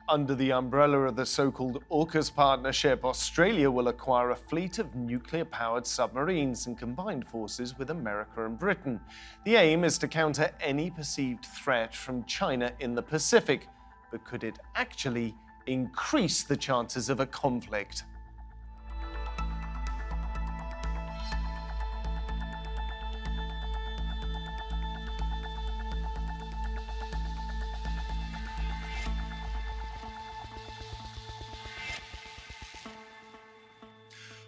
Under the umbrella of the so-called Aukus partnership, Australia will acquire a fleet of nuclear-powered submarines and combine forces with America and Britain. The aim is to counter any perceived threat from China in the Pacific. But could it actually increase the chances of a conflict?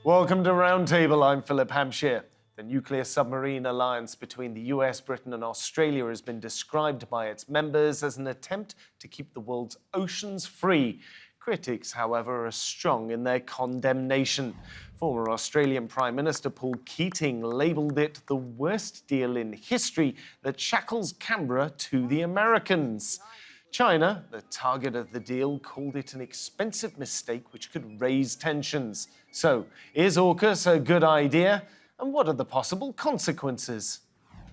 Welcome to Roundtable. I'm Philip Hampsheir. The nuclear submarine alliance between the US, Britain and Australia has been described by its members as an attempt to keep the world's oceans free. Critics, however, are strong in their condemnation. Former Australian Prime Minister Paul Keating labelled it the worst deal in history that shackles Canberra to the Americans. China, the target of the deal, called it an expensive mistake which could raise tensions. So, is AUKUS a good idea? And what are the possible consequences?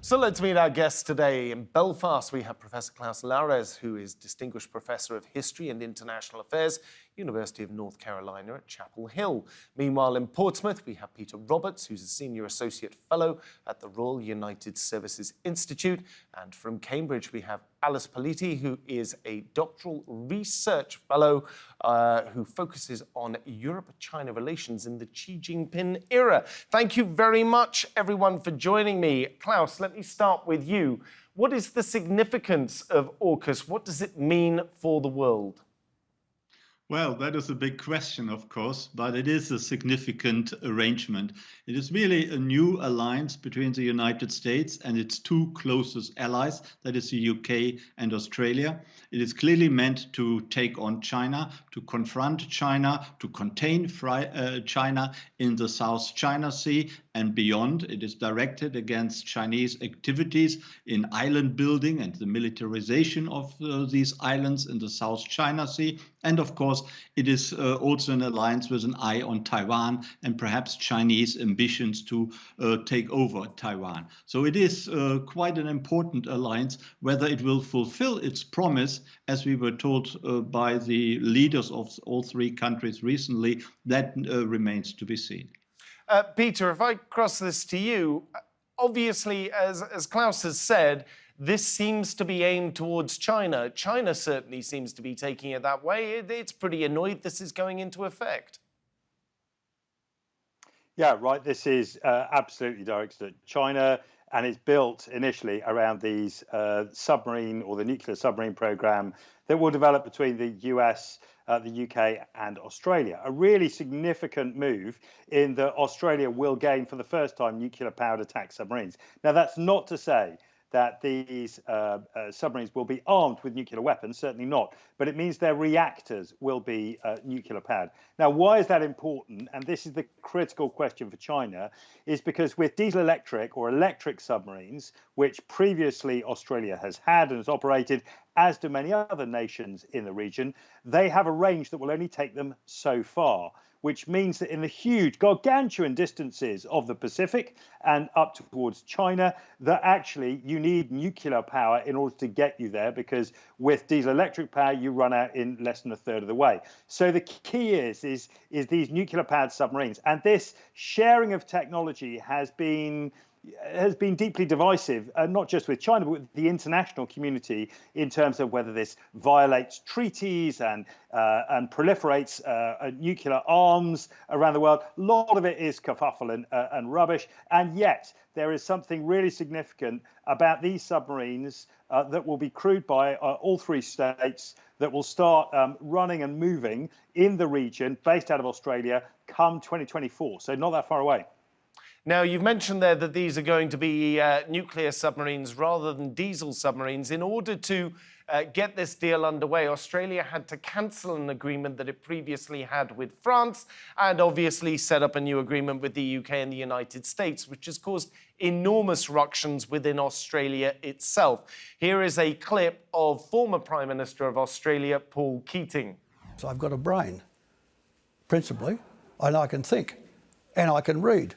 So let's meet our guests today. In Belfast, we have Professor Klaus Larres, who is Distinguished Professor of History and International Affairs, University of North Carolina at Chapel Hill. Meanwhile, in Portsmouth, we have Peter Roberts, who's a Senior Associate Fellow at the Royal United Services Institute. And from Cambridge, we have Alice Politi, who is a Doctoral Research Fellow who focuses on Europe-China relations in the Xi Jinping era. Thank you very much, everyone, for joining me. Klaus, let me start with you. What is the significance of AUKUS? What does it mean for the world? Well, that is a big question, of course, but it is a significant arrangement. It is really a new alliance between the United States and its two closest allies, that is the UK and Australia. It is clearly meant to take on China, to confront China, to contain China in the South China Sea and beyond. It is directed against Chinese activities in island building and the militarization of these islands in the South China Sea. And of course, it is also an alliance with an eye on Taiwan and perhaps Chinese ambitions to take over Taiwan. So it is quite an important alliance. Whether it will fulfill its promise, as we were told by the leaders of all three countries recently, that remains to be seen. Peter, if I cross this to you, obviously, as Klaus has said, this seems to be aimed towards China. China certainly seems to be taking it that way. It's pretty annoyed this is going into effect. Yeah, right. This is absolutely directed at China, and it's built initially around these submarine or the nuclear submarine program that will develop between the US, the UK and Australia. A really significant move in that Australia will gain for the first time nuclear-powered attack submarines. Now, that's not to say that these submarines will be armed with nuclear weapons, certainly not, but it means their reactors will be nuclear powered. Now, why is that important? And this is the critical question for China, is because with diesel electric or electric submarines, which previously Australia has had and has operated, as do many other nations in the region, they have a range that will only take them so far, which means that in the huge, gargantuan distances of the Pacific and up towards China, that actually you need nuclear power in order to get you there, because with diesel electric power, you run out in less than a third of the way. So the key is these nuclear powered submarines. And this sharing of technology has been deeply divisive, not just with China, but with the international community in terms of whether this violates treaties and proliferates nuclear arms around the world. A lot of it is kerfuffle and rubbish. And yet there is something really significant about these submarines that will be crewed by all three states that will start running and moving in the region based out of Australia come 2024. So not that far away. Now, you've mentioned there that these are going to be nuclear submarines rather than diesel submarines. In order to get this deal underway, Australia had to cancel an agreement that it previously had with France and obviously set up a new agreement with the UK and the United States, which has caused enormous ructions within Australia itself. Here is a clip of former Prime Minister of Australia, Paul Keating. So I've got a brain, principally, and I can think, and I can read.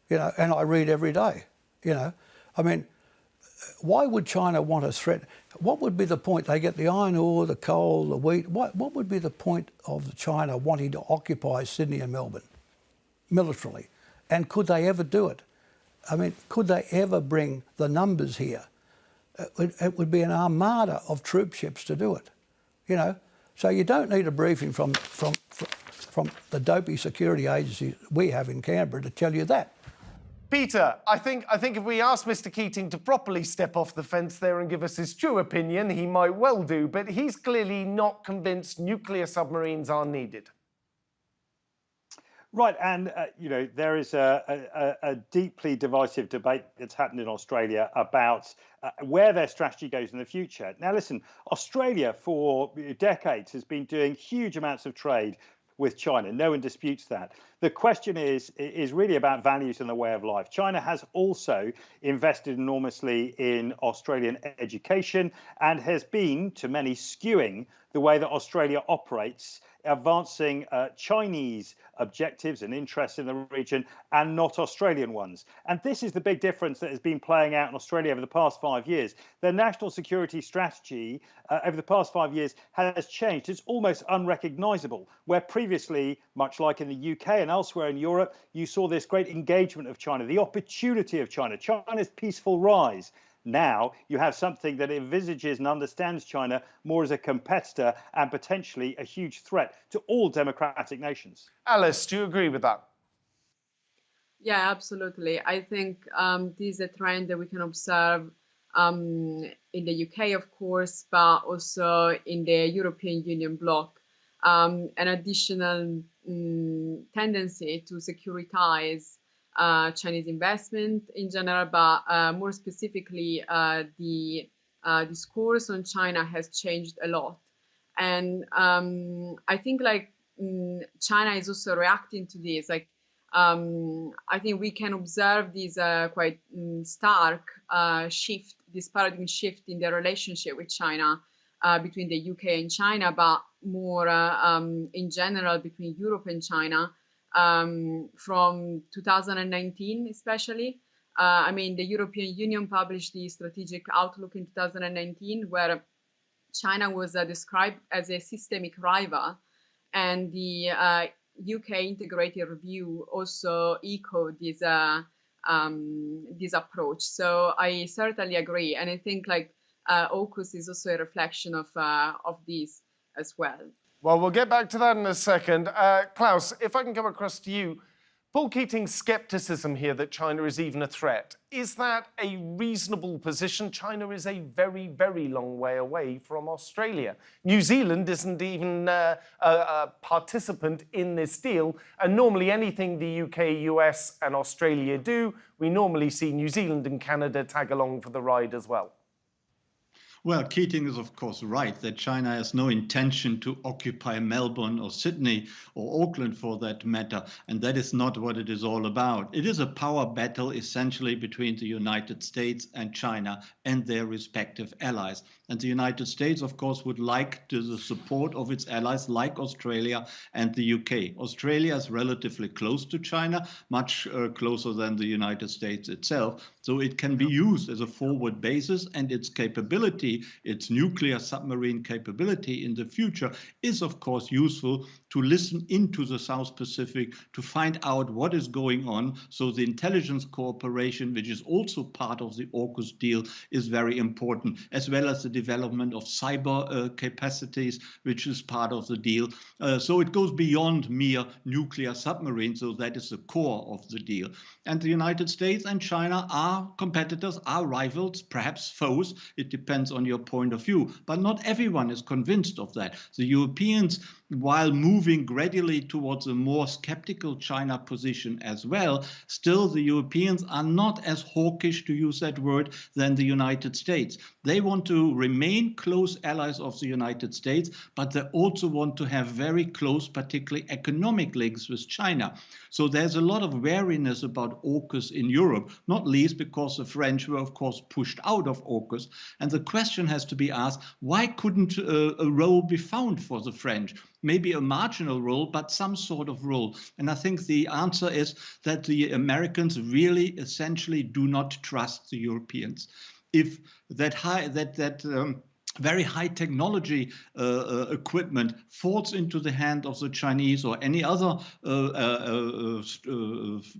And I read every day, I mean, why would China want to threaten? What would be the point? They get the iron ore, the coal, the wheat. What would be the point of China wanting to occupy Sydney and Melbourne militarily? And could they ever do it? I mean, could they ever bring the numbers here? It would be an armada of troop ships to do it, you know. So you don't need a briefing from the dopey security agencies we have in Canberra to tell you that. Peter, I think if we ask Mr. Keating to properly step off the fence there and give us his true opinion, he might well do, but he's clearly not convinced nuclear submarines are needed. Right, and you know, there is a deeply divisive debate that's happened in Australia about where their strategy goes in the future. Now, listen, Australia for decades has been doing huge amounts of trade with China. No one disputes that. The question is really about values and the way of life. China has also invested enormously in Australian education and has been, to many, skewing the way that Australia operates, advancing Chinese objectives and interests in the region and not Australian ones. And this is the big difference that has been playing out in Australia over the past 5 years. Their national security strategy over the past 5 years has changed. It's almost unrecognisable, where previously, much like in the UK and elsewhere in Europe, you saw this great engagement of China, the opportunity of China, China's peaceful rise. Now you have something that envisages and understands China more as a competitor and potentially a huge threat to all democratic nations. Alice, do you agree with that? Yeah, absolutely. I think this is a trend that we can observe in the UK, of course, but also in the European Union bloc. An additional tendency to securitize Chinese investment in general, but more specifically, the discourse on China has changed a lot. And I think like China is also reacting to this. Like, I think we can observe this quite stark shift, this paradigm shift in the relationship with China between the UK and China, but more in general between Europe and China. From 2019, especially. I mean, the European Union published the strategic outlook in 2019, where China was described as a systemic rival, and the UK integrated review also echoed this approach. So I certainly agree, and I think like Aukus is also a reflection of this as well. Well, we'll get back to that in a second. Klaus, if I can come across to you, Paul Keating's scepticism here that China is even a threat, is that a reasonable position? China is a very, very long way away from Australia. New Zealand isn't even a participant in this deal, and normally anything the UK, US and Australia do, we normally see New Zealand and Canada tag along for the ride as well. Well, Keating is, of course, right that China has no intention to occupy Melbourne or Sydney or Auckland for that matter. And that is not what it is all about. It is a power battle essentially between the United States and China and their respective allies. And the United States, of course, would like the support of its allies like Australia and the UK. Australia is relatively close to China, much closer than the United States itself. So it can be used as a forward basis, and its capability, its nuclear submarine capability in the future is, of course, useful to listen into the South Pacific, to find out what is going on. So the intelligence cooperation, which is also part of the Aukus deal, is very important, as well as the development of cyber capacities, which is part of the deal. So it goes beyond mere nuclear submarines. So that is the core of the deal. And the United States and China are competitors, are rivals, perhaps foes. It depends on your point of view. But not everyone is convinced of that. The Europeans, while moving gradually towards a more skeptical China position as well, still the Europeans are not as hawkish, to use that word, than the United States. They want to remain close allies of the United States, but they also want to have very close, particularly economic links with China. So there's a lot of wariness about AUKUS in Europe, not least because the French were, of course, pushed out of AUKUS. And the question has to be asked, why couldn't a role be found for the French? Maybe a marginal role, but some sort of role. And I think the answer is that the Americans really essentially do not trust the Europeans. if very high technology equipment falls into the hand of the Chinese or any other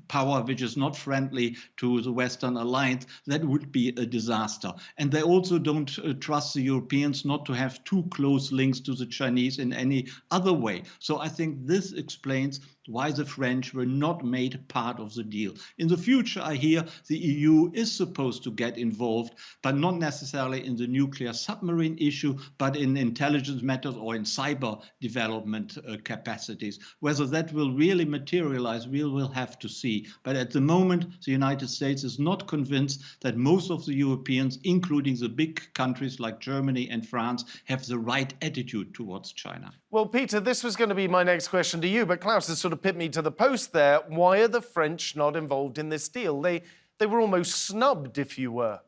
power which is not friendly to the Western alliance, that would be a disaster. And they also don't trust the Europeans not to have too close links to the Chinese in any other way. So I think this explains why the French were not made part of the deal. In the future, I hear the EU is supposed to get involved, but not necessarily in the nuclear submarine issue, but in intelligence matters or in cyber development capacities. Whether that will really materialize, we will have to see. But at the moment, the United States is not convinced that most of the Europeans, including the big countries like Germany and France, have the right attitude towards China. Well, Peter, this was going to be my next question to you, but Klaus has sort of put me to the post there. Why are the French not involved in this deal? They were almost snubbed, if you were.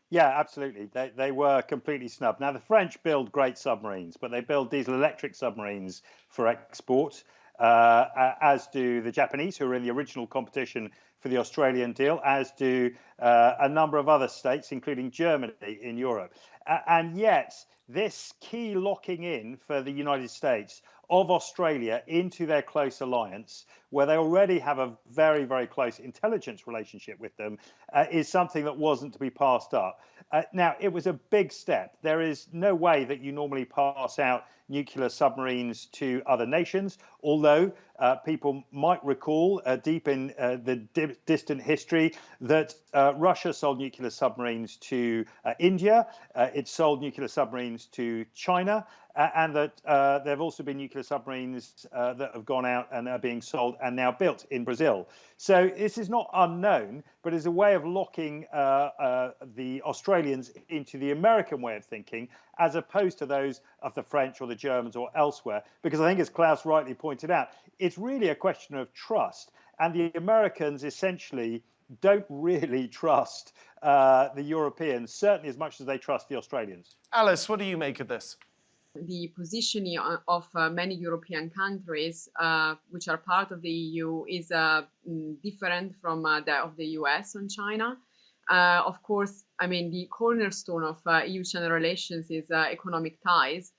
Yeah, absolutely. They were completely snubbed. Now, the French build great submarines, but they build diesel-electric submarines for export, as do the Japanese, who are in the original competition for the Australian deal, as do a number of other states, including Germany in Europe. And yet, this key locking in for the United States of Australia into their close alliance, where they already have a very, very close intelligence relationship with them, is something that wasn't to be passed up. Now, it was a big step. There is no way that you normally pass out nuclear submarines to other nations, although people might recall deep in the distant history that Russia sold nuclear submarines to India, it sold nuclear submarines to China, and that there have also been nuclear submarines that have gone out and are being sold and now built in Brazil. So this is not unknown, but is a way of locking the Australians into the American way of thinking, as opposed to those of the French or the Germans or elsewhere. Because I think, as Klaus rightly pointed out, it's really a question of trust. And the Americans essentially don't really trust the Europeans, certainly as much as they trust the Australians. Alice, what do you make of this? The positioning of many European countries, which are part of the EU, is different from that of the US on China. Of course, I mean, the cornerstone of EU-China relations is economic ties.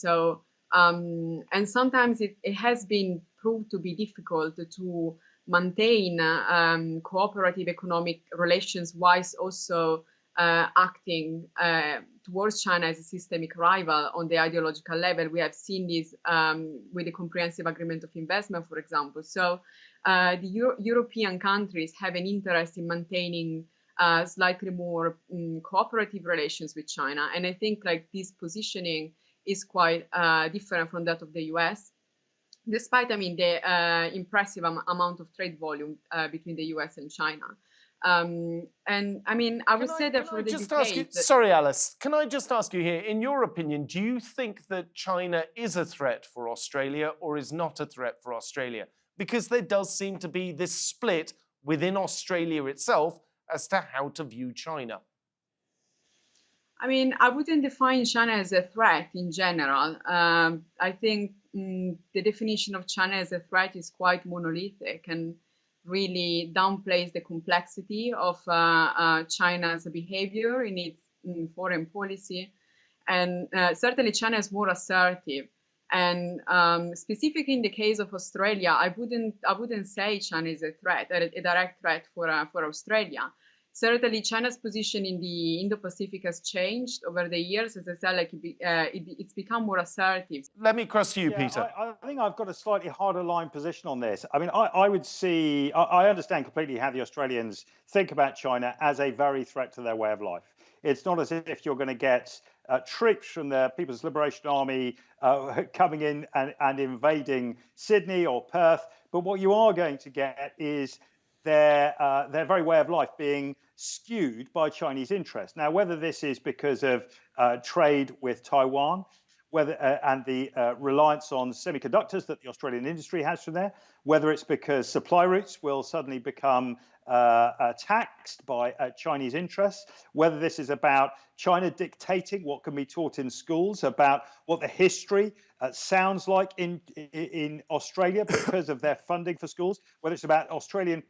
So, and sometimes it has been proved to be difficult to maintain cooperative economic relations whilst also acting towards China as a systemic rival on the ideological level. We have seen this with the Comprehensive Agreement of Investment, for example. So the European countries have an interest in maintaining slightly more cooperative relations with China. And I think like this positioning is quite different from that of the US, despite, I mean, the impressive amount of trade volume between the US and China. And I mean, I would say that for the UK... Sorry, Alice, can I just ask you here, in your opinion, do you think that China is a threat for Australia or is not a threat for Australia? Because there does seem to be this split within Australia itself as to how to view China. I mean, I wouldn't define China as a threat in general. I think the definition of China as a threat is quite monolithic and really downplays the complexity of China's behavior in its foreign policy. And certainly China is more assertive. And specifically in the case of Australia, I wouldn't say China is a threat, a direct threat for Australia. Certainly, China's position in the Indo-Pacific has changed over the years. As I said, like it's become more assertive. Let me cross to you, Peter. I think I've got a slightly harder line position on this. I mean, I would see, I understand completely how the Australians think about China as a very threat to their way of life. It's not as if you're going to get troops from the People's Liberation Army coming in and invading Sydney or Perth. But what you are going to get is their very way of life being skewed by Chinese interests. Now, whether this is because of trade with Taiwan, and the reliance on semiconductors that the Australian industry has from there, whether it's because supply routes will suddenly become taxed by Chinese interests, whether this is about China dictating what can be taught in schools, about what the history sounds like in Australia because of their funding for schools, whether it's about Australian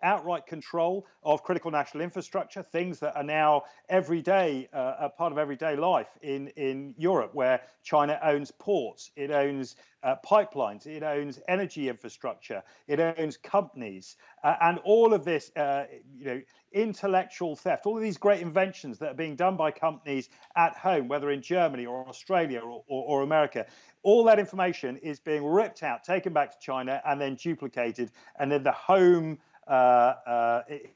outright control of critical national infrastructure, things that are now everyday, a part of everyday life in Europe, where China owns ports, it owns pipelines, it owns energy infrastructure, it owns companies, and all of this, intellectual theft, all of these great inventions that are being done by companies at home, whether in Germany or Australia or America, all that information is being ripped out, taken back to China, and then duplicated, and then the home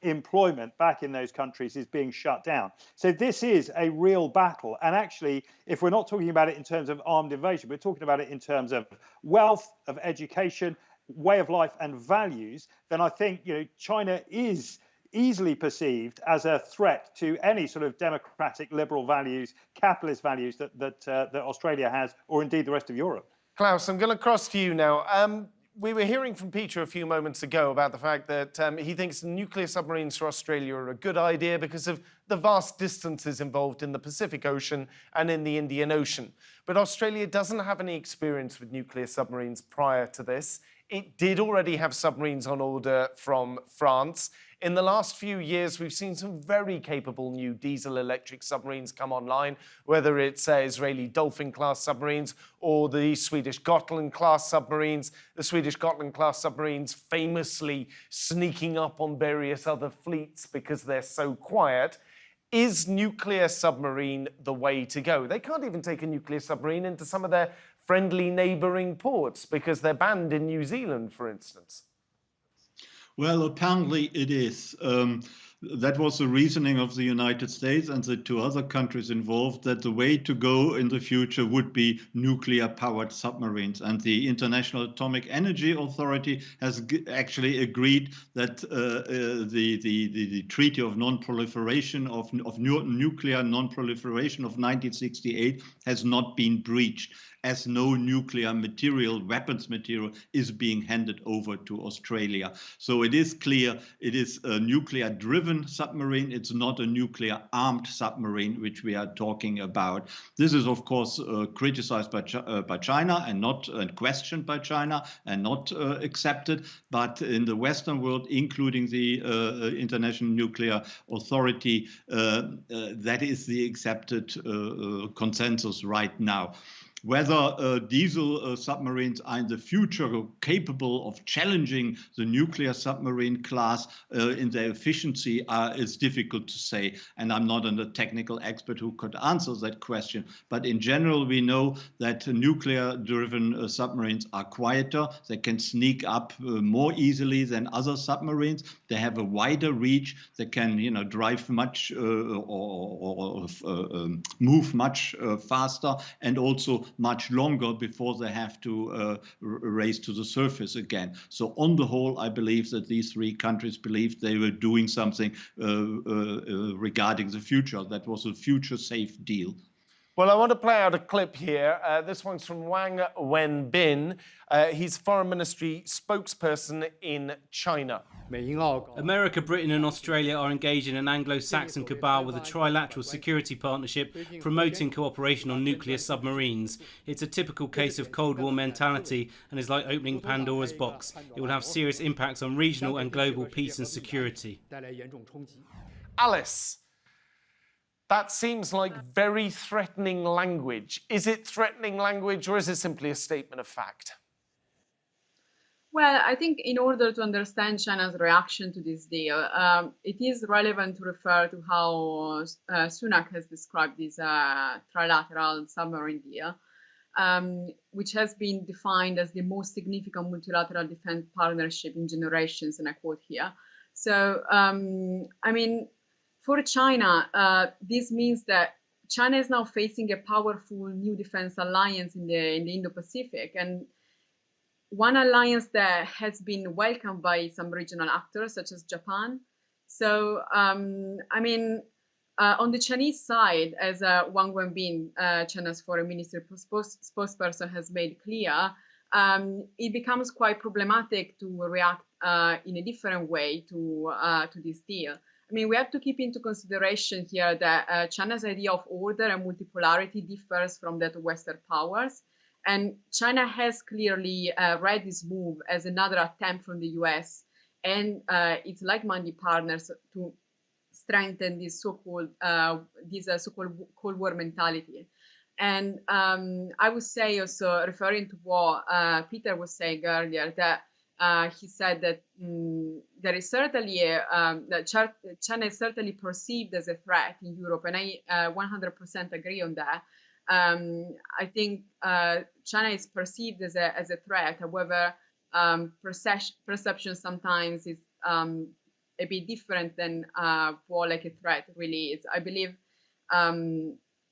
employment back in those countries is being shut down. So this is a real battle. And actually, if we're not talking about it in terms of armed invasion, we're talking about it in terms of wealth, of education, way of life, and values, then I think China is easily perceived as a threat to any sort of democratic, liberal values, capitalist values that Australia has, or indeed the rest of Europe. Klaus, I'm going to cross to you now. We were hearing from Peter a few moments ago about the fact that he thinks nuclear submarines for Australia are a good idea because of the vast distances involved in the Pacific Ocean and in the Indian Ocean. But Australia doesn't have any experience with nuclear submarines prior to this. It did already have submarines on order from France. In the last few years, we've seen some very capable new diesel-electric submarines come online, whether it's Israeli Dolphin-class submarines or the Swedish Gotland-class submarines. The Swedish Gotland-class submarines famously sneaking up on various other fleets because they're so quiet. Is nuclear submarine the way to go? They can't even take a nuclear submarine into some of their friendly neighbouring ports because they're banned in New Zealand, for instance. Well, apparently it is. That was the reasoning of the United States and the two other countries involved, that the way to go in the future would be nuclear-powered submarines. And the International Atomic Energy Authority has actually agreed that the Treaty of Non-Proliferation of Nuclear Non-Proliferation of 1968 has not been breached, as no nuclear material, weapons material, is being handed over to Australia. So it is clear it is a nuclear-driven submarine. It's not a nuclear-armed submarine, which we are talking about. This is, of course, criticized by China and questioned by China and not accepted. But in the Western world, including the International Nuclear Authority, that is the accepted consensus right now. Whether diesel submarines are in the future capable of challenging the nuclear submarine class in their efficiency is difficult to say. And I'm not a technical expert who could answer that question. But in general, we know that nuclear-driven submarines are quieter. They can sneak up more easily than other submarines. They have a wider reach. They can, drive much or move much faster, and also much longer before they have to raise to the surface again. So on the whole, I believe that these three countries believed they were doing something regarding the future. That was a future-safe deal. Well, I want to play out a clip here. This one's from Wang Wenbin. He's Foreign Ministry spokesperson in China. America, Britain and Australia are engaged in an Anglo-Saxon cabal with a trilateral security partnership promoting cooperation on nuclear submarines. It's a typical case of Cold War mentality and is like opening Pandora's box. It will have serious impacts on regional and global peace and security. Alice, that seems like very threatening language. Is it threatening language, or is it simply a statement of fact? Well, I think in order to understand China's reaction to this deal, it is relevant to refer to how Sunak has described this trilateral submarine deal, which has been defined as the most significant multilateral defense partnership in generations, and I quote here. So, for China, this means that China is now facing a powerful new defense alliance in the Indo-Pacific, and one alliance that has been welcomed by some regional actors, such as Japan. So, on the Chinese side, as Wang Wenbin, China's foreign ministry spokesperson, has made clear, it becomes quite problematic to react in a different way to this deal. We have to keep into consideration here that China's idea of order and multipolarity differs from that of Western powers. And China has clearly read this move as another attempt from the US and its like-minded partners to strengthen this so-called Cold War mentality. And I would say also, referring to what Peter was saying earlier, that he said that there is certainly that China is certainly perceived as a threat in Europe, and I 100% agree on that. I think China is perceived as a threat. However, perception sometimes is a bit different than what like a threat really is. I believe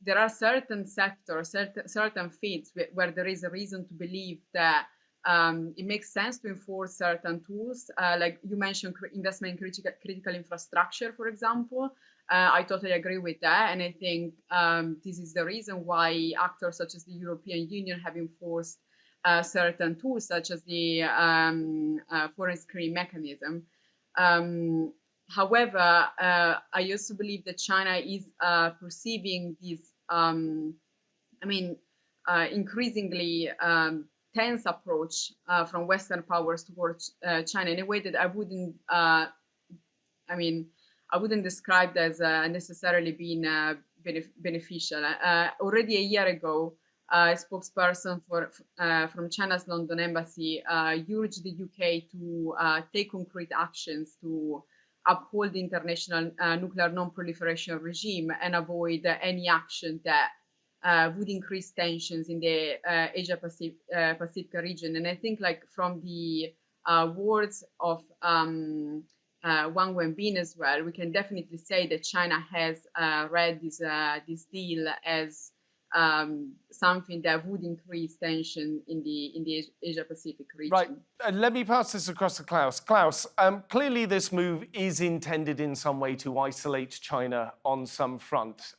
there are certain sectors, certain fields where there is a reason to believe that it makes sense to enforce certain tools, like you mentioned investment in critical infrastructure, for example. I totally agree with that, and I think this is the reason why actors such as the European Union have enforced certain tools, such as the foreign screening mechanism. However, I also believe that China is perceiving this, increasingly tense approach from Western powers towards China in a way that I wouldn't describe as necessarily being beneficial. Already a year ago, a spokesperson from China's London embassy urged the UK to take concrete actions to uphold the international nuclear non-proliferation regime and avoid any action that would increase tensions in the Asia-Pacific region. And I think, like, from the words of Wang Wenbin as well, we can definitely say that China has read this deal as something that would increase tension in the Asia-Pacific region. Right. Let me pass this across to Klaus. Klaus, clearly this move is intended in some way to isolate China on some front.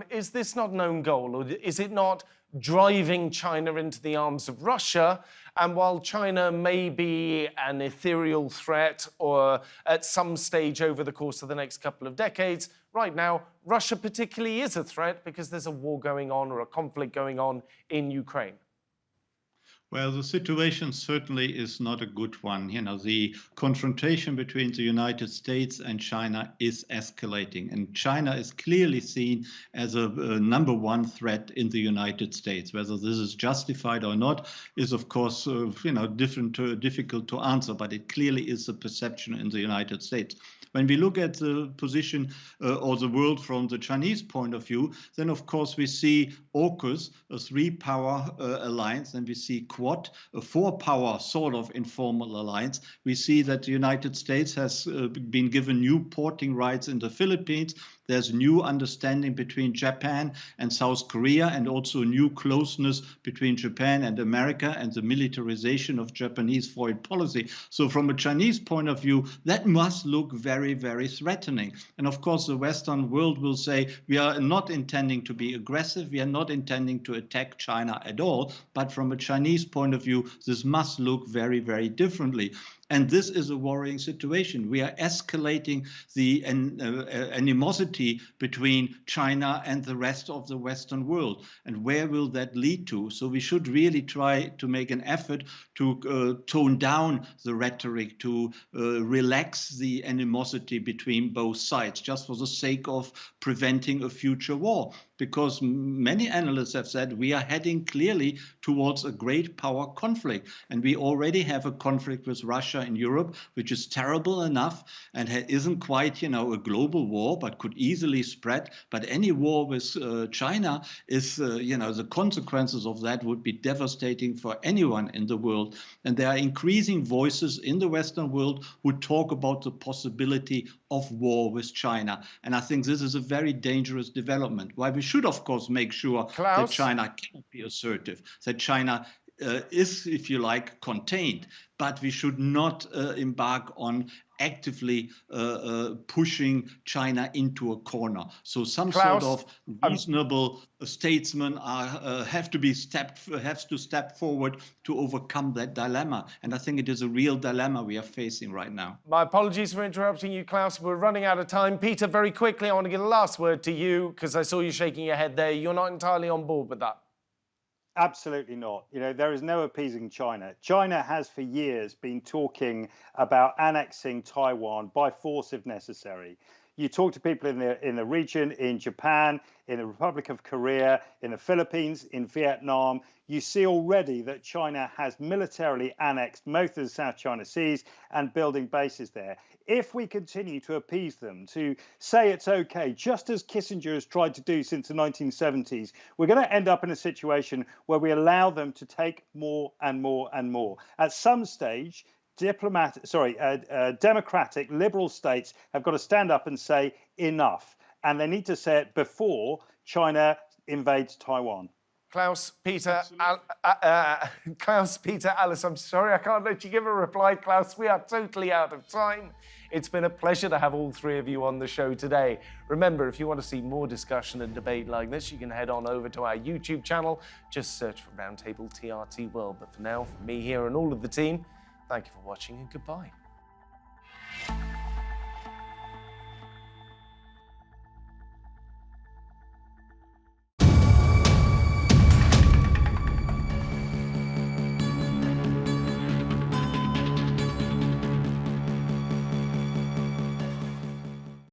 Is this not an own goal, or is it not driving China into the arms of Russia? And while China may be an ethereal threat, or at some stage over the course of the next couple of decades, right now, Russia particularly is a threat because there's a war going on or a conflict going on in Ukraine. Well, the situation certainly is not a good one. You know, the confrontation between the United States and China is escalating, and China is clearly seen as a number one threat in the United States. Whether this is justified or not is, of course, difficult to answer, but it clearly is a perception in the United States. When we look at the position or the world from the Chinese point of view, then of course we see Aukus, a three-power alliance, and we see Quad, a four-power sort of informal alliance. We see that the United States has been given new porting rights in the Philippines. There's new understanding between Japan and South Korea, and also new closeness between Japan and America, and the militarization of Japanese foreign policy. So from a Chinese point of view, that must look very, very threatening. And of course, the Western world will say, we are not intending to be aggressive. We are not intending to attack China at all. But from a Chinese point of view, this must look very, very differently. And this is a worrying situation. We are escalating the animosity between China and the rest of the Western world. And where will that lead to? So we should really try to make an effort to tone down the rhetoric, to relax the animosity between both sides, just for the sake of preventing a future war. Because many analysts have said we are heading clearly towards a great power conflict. And we already have a conflict with Russia in Europe, which is terrible enough and isn't quite, a global war, but could easily spread. But any war with China is, the consequences of that would be devastating for anyone in the world. And there are increasing voices in the Western world who talk about the possibility of war with China. And I think this is a very dangerous development. Why we should, of course, make sure that China can be assertive, that China is, if you like, contained. But we should not embark on actively pushing China into a corner. So some sort of reasonable statesman have to step forward to overcome that dilemma. And I think it is a real dilemma we are facing right now. My apologies for interrupting you, Klaus. We're running out of time. Peter, very quickly, I want to give a last word to you because I saw you shaking your head there. You're not entirely on board with that. Absolutely not. You know, there is no appeasing China. China has for years been talking about annexing Taiwan by force if necessary. You talk to people in the region, in Japan, in the Republic of Korea, in the Philippines, in Vietnam, you see already that China has militarily annexed most of the South China Seas and building bases there. If we continue to appease them, to say it's okay, just as Kissinger has tried to do since the 1970s, we're going to end up in a situation where we allow them to take more and more and more. At some stage, democratic liberal states have got to stand up and say enough, and they need to say it before China invades Taiwan. Klaus, Peter, Alice, I'm sorry I can't let you give a reply, Klaus. We are totally out of time. It's been a pleasure to have all three of you on the show today. Remember, if you want to see more discussion and debate like this, you can head on over to our YouTube channel. Just search for Roundtable TRT World. But for now, from me here and all of the team, thank you for watching and goodbye.